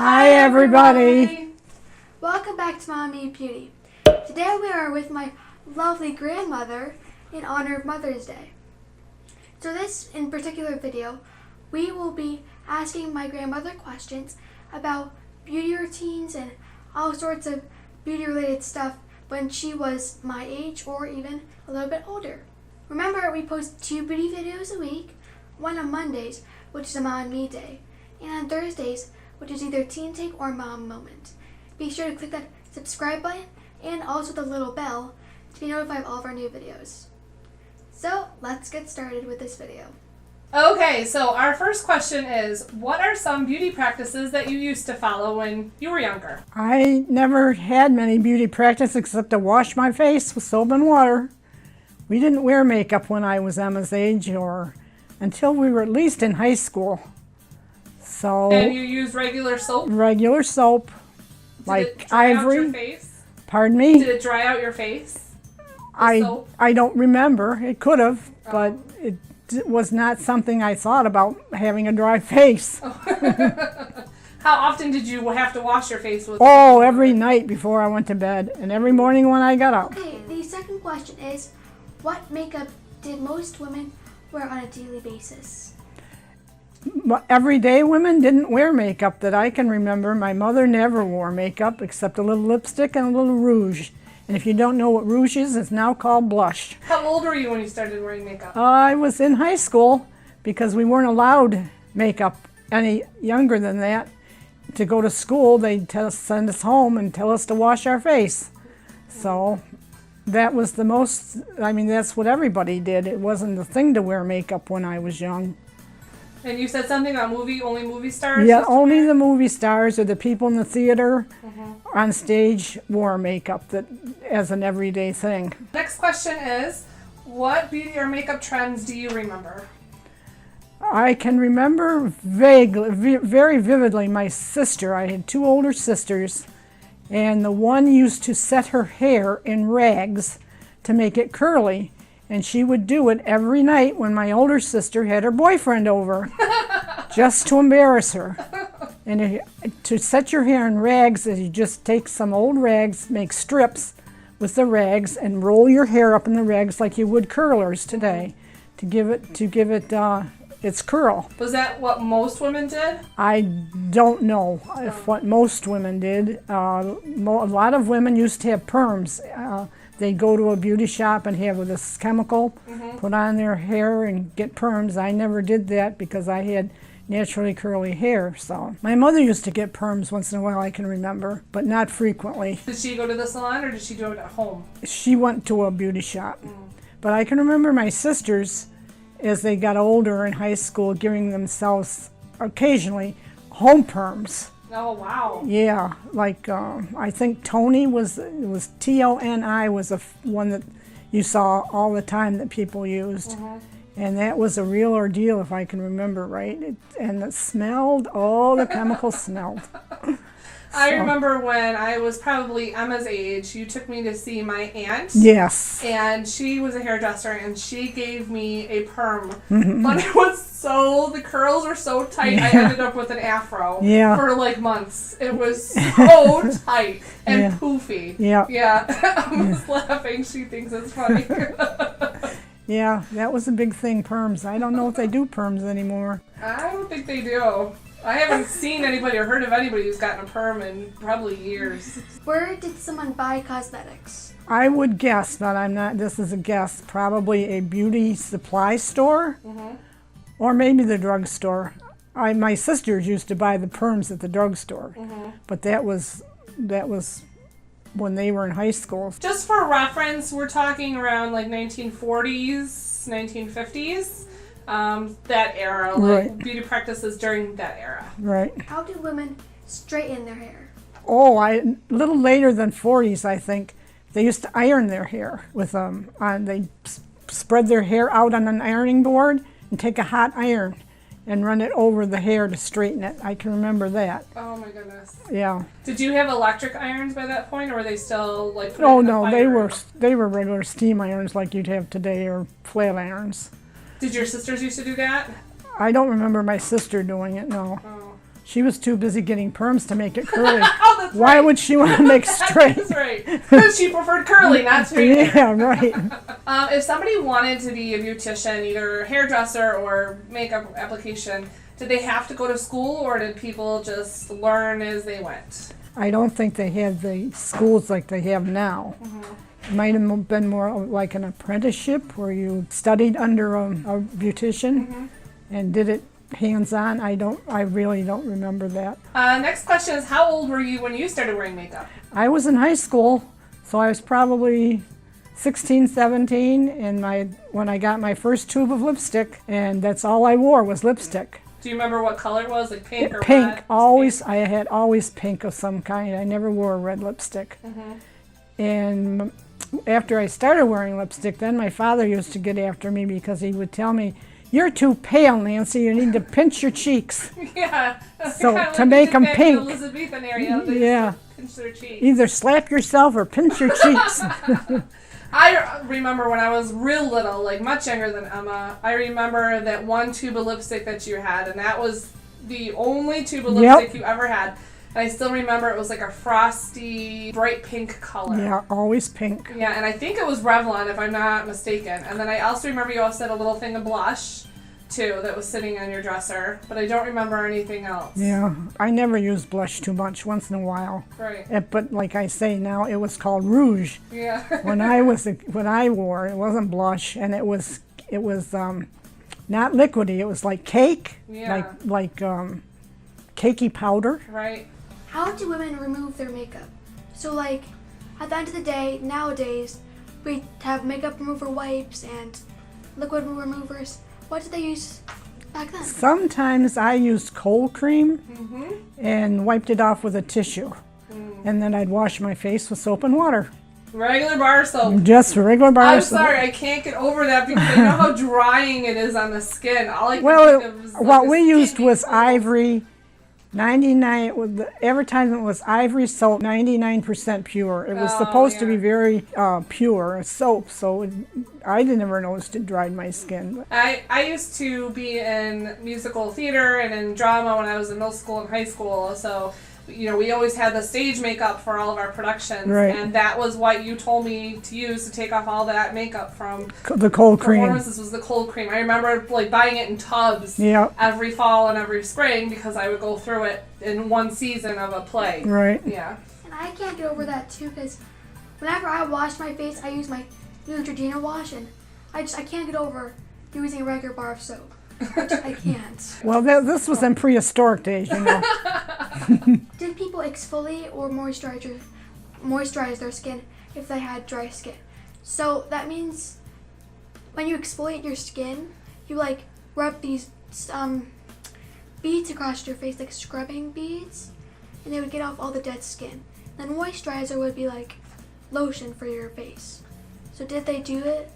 Hi everybody! Welcome back to MomNMeBeauty. Today we are with my lovely grandmother in honor of Mother's Day. So this in particular video, we will be asking my grandmother questions about beauty routines and all sorts of beauty related stuff when she was my age or even a little bit older. Remember, we post 2 beauty videos a week, one on Mondays, which is a Mom and Me Day, and on Thursdays, which is either Teen Take or Mom Moment. Be sure to click that subscribe button and also the little bell to be notified of all of our new videos. So let's get started with this video. Okay, so our first question is, what are some beauty practices that you used to follow when you were younger? I never had many beauty practices except to wash my face with soap and water. We didn't wear makeup when I was Emma's age or until we were at least in high school. So, and you use regular soap? Regular soap, like it dry Ivory. Out your face? Pardon me? Did it dry out your face? I don't remember. It could have, but it was not something I thought about, having a dry face. How often did you have to wash your face with? Oh, every night before I went to bed and every morning when I got up. Okay, the second question is, what makeup did most women wear on a daily basis? Everyday women didn't wear makeup that I can remember. My mother never wore makeup except a little lipstick and a little rouge. And if you don't know what rouge is, it's now called blush. How old were you when you started wearing makeup? I was in high school because we weren't allowed makeup any younger than that. To go to school, they'd send us home and tell us to wash our face. So that was the most, that's what everybody did. It wasn't the thing to wear makeup when I was young. And you said something about only movie stars? Yeah, only the movie stars or the people in the theater on stage wore makeup as an everyday thing. Next question is, what beauty or makeup trends do you remember? I can remember vaguely, very vividly, my sister. I had 2 older sisters, and the one used to set her hair in rags to make it curly. And she would do it every night when my older sister had her boyfriend over, just to embarrass her. And to set your hair in rags is you just take some old rags, make strips with the rags, and roll your hair up in the rags like you would curlers today, to give it its curl. Was that what most women did? I don't know if what most women did. A lot of women used to have perms. They'd go to a beauty shop and have this chemical put on their hair and get perms. I never did that because I had naturally curly hair. So my mother used to get perms once in a while, I can remember, but not frequently. Did she go to the salon or did she do it at home? She went to a beauty shop. But I can remember my sisters, as they got older in high school, giving themselves occasionally home perms. Oh, wow. Yeah, like I think Toni was Toni was one that you saw all the time that people used. And that was a real ordeal, if I can remember right. And it smelled, the chemicals smelled. I remember when I was probably Emma's age, you took me to see my aunt. Yes. And she was a hairdresser, and she gave me a perm. But it was the curls were so tight, I ended up with an afro for like months. It was so tight and poofy. Yeah. I was laughing. She thinks it's funny. Yeah, that was a big thing, perms. I don't know if they do perms anymore. I don't think they do. I haven't seen anybody or heard of anybody who's gotten a perm in probably years. Where did someone buy cosmetics? I would guess, but I'm not, this is a guess, probably a beauty supply store or maybe the drugstore. My sisters used to buy the perms at the drugstore, but that was when they were in high school. Just for reference, we're talking around like 1940's, 1950's. That era, like beauty practices during that era. Right. How do women straighten their hair? Oh, a little later than 40's, I think. They used to iron their hair with they spread their hair out on an ironing board and take a hot iron and run it over the hair to straighten it. I can remember that. Oh my goodness. Yeah. Did you have electric irons by that point, or were they still like? Oh no, they were regular steam irons like you'd have today, or flat irons. Did your sisters used to do that? I don't remember my sister doing it, no. Oh. She was too busy getting perms to make it curly. Oh, that's Why right. would she want to make straight? That's right. Because she preferred curly, not straight hair. Yeah, right. If somebody wanted to be a beautician, either hairdresser or makeup application, did they have to go to school, or did people just learn as they went? I don't think they had the schools like they have now. It might have been more like an apprenticeship where you studied under a beautician and did it hands-on. I really don't remember that. Next question is, how old were you when you started wearing makeup? I was in high school, so I was probably 16, 17, and when I got my first tube of lipstick, and that's all I wore was lipstick. Do you remember what color it was, like pink or pink, red? always. I had always pink of some kind. I never wore a red lipstick. And after I started wearing lipstick, then my father used to get after me because he would tell me, "You're too pale, Nancy. You need to pinch your cheeks." Yeah. So Kinda to like make them in the pink. Elizabethan area, they Yeah. used to pinch their cheeks. Either slap yourself or pinch your cheeks. I remember when I was real little, like much younger than Emma, I remember that one tube of lipstick that you had, and that was the only tube of lipstick you ever had. And I still remember it was like a frosty, bright pink color. Yeah, always pink. Yeah, and I think it was Revlon, if I'm not mistaken. And then I also remember you also had a little thing of blush, too, that was sitting on your dresser. But I don't remember anything else. Yeah, I never used blush too much, once in a while. Right. But like I say now, it was called rouge. Yeah. When I wore, it wasn't blush, and it was not liquidy. It was like cake, like cakey powder. Right. How do women remove their makeup? So like, at the end of the day, nowadays, we have makeup remover wipes and liquid removers. What did they use back then? Sometimes I used cold cream and wiped it off with a tissue. And then I'd wash my face with soap and water. Regular bar soap. Just regular bar soap. I'm sorry, I can't get over that because I know how drying it is on the skin. All I can think of is like what a we used skinny was soap. Ivory. 99. The advertisement was Ivory soap, 99% pure. It was supposed to be very pure soap, so I never noticed it dried my skin. I used to be in musical theater and in drama when I was in middle school and high school, so you know, we always had the stage makeup for all of our productions, and that was what you told me to use to take off all that makeup from the cold cream. Performances was the cold cream. I remember like buying it in tubs every fall and every spring because I would go through it in one season of a play. Right. Yeah. And I can't get over that too because whenever I wash my face, I use my Neutrogena wash, and I can't get over using a regular bar of soap. I can't. Well, this was in prehistoric days, you know. Did people exfoliate or moisturize their skin if they had dry skin? So that means when you exfoliate your skin, you like rub these beads across your face, like scrubbing beads, and they would get off all the dead skin. Then moisturizer would be like lotion for your face. So did they do it?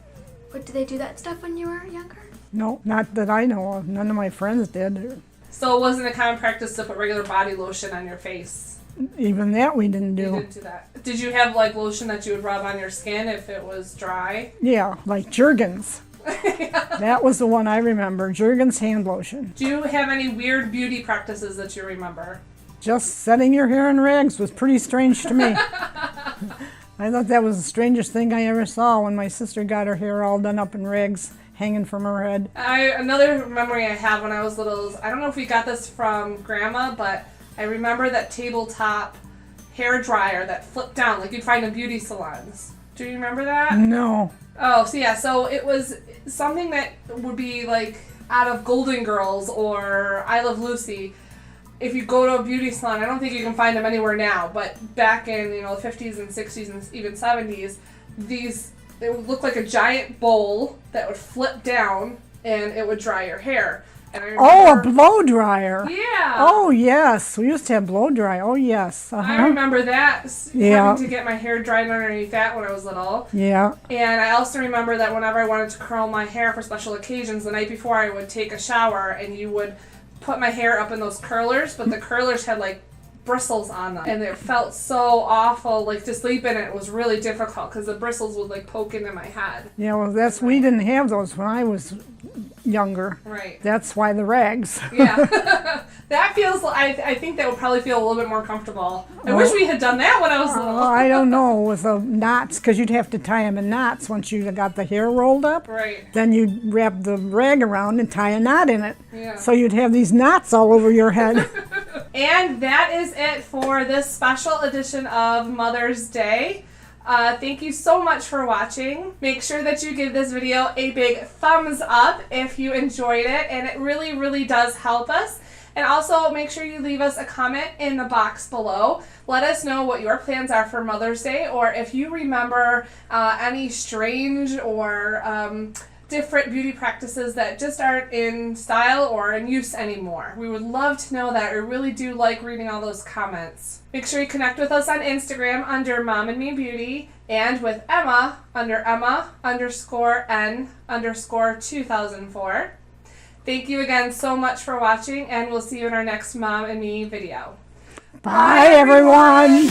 Or did they do that stuff when you were younger? No, not that I know of. None of my friends did. So it wasn't a common practice to put regular body lotion on your face? Even that we didn't do. You didn't do that. Did you have like lotion that you would rub on your skin if it was dry? Yeah, like Jergens. That was the one I remember, Jergens hand lotion. Do you have any weird beauty practices that you remember? Just setting your hair in rags was pretty strange to me. I thought that was the strangest thing I ever saw when my sister got her hair all done up in rags hanging from her head. Another memory I have when I was little is, I don't know if we got this from Grandma, but I remember that tabletop hair dryer that flipped down, like you'd find in beauty salons. Do you remember that? No. Oh, so yeah, so it was something that would be like out of Golden Girls or I Love Lucy. If you go to a beauty salon, I don't think you can find them anywhere now, but back in, you know, the 50s and 60s and even 70s, it would look like a giant bowl that would flip down and it would dry your hair. And I remember, a blow dryer. Yeah. Oh, yes. We used to have blow dry. Oh, yes. I remember that, having to get my hair dried underneath that when I was little. Yeah. And I also remember that whenever I wanted to curl my hair for special occasions, the night before I would take a shower and you would put my hair up in those curlers, but the curlers had like bristles on them, and it felt so awful. Like to sleep in it was really difficult because the bristles would like poke into my head. Yeah, well, we didn't have those when I was younger. Right. That's why the rags. Yeah. That feels, I think that would probably feel a little bit more comfortable. I wish we had done that when I was little. I don't know, with the knots, because you'd have to tie them in knots once you got the hair rolled up. Right. Then you'd wrap the rag around and tie a knot in it. Yeah. So you'd have these knots all over your head. And that is it for this special edition of Mother's Day. Thank you so much for watching. Make sure that you give this video a big thumbs up if you enjoyed it, and it really, really does help us. And also make sure you leave us a comment in the box below. Let us know what your plans are for Mother's Day, or if you remember any strange or different beauty practices that just aren't in style or in use anymore. We would love to know that. We really do like reading all those comments. Make sure you connect with us on Instagram under MomNMeBeauty, and with Emma under Emma_N_2004. Thank you again so much for watching, and we'll see you in our next Mom and Me video. Bye everyone.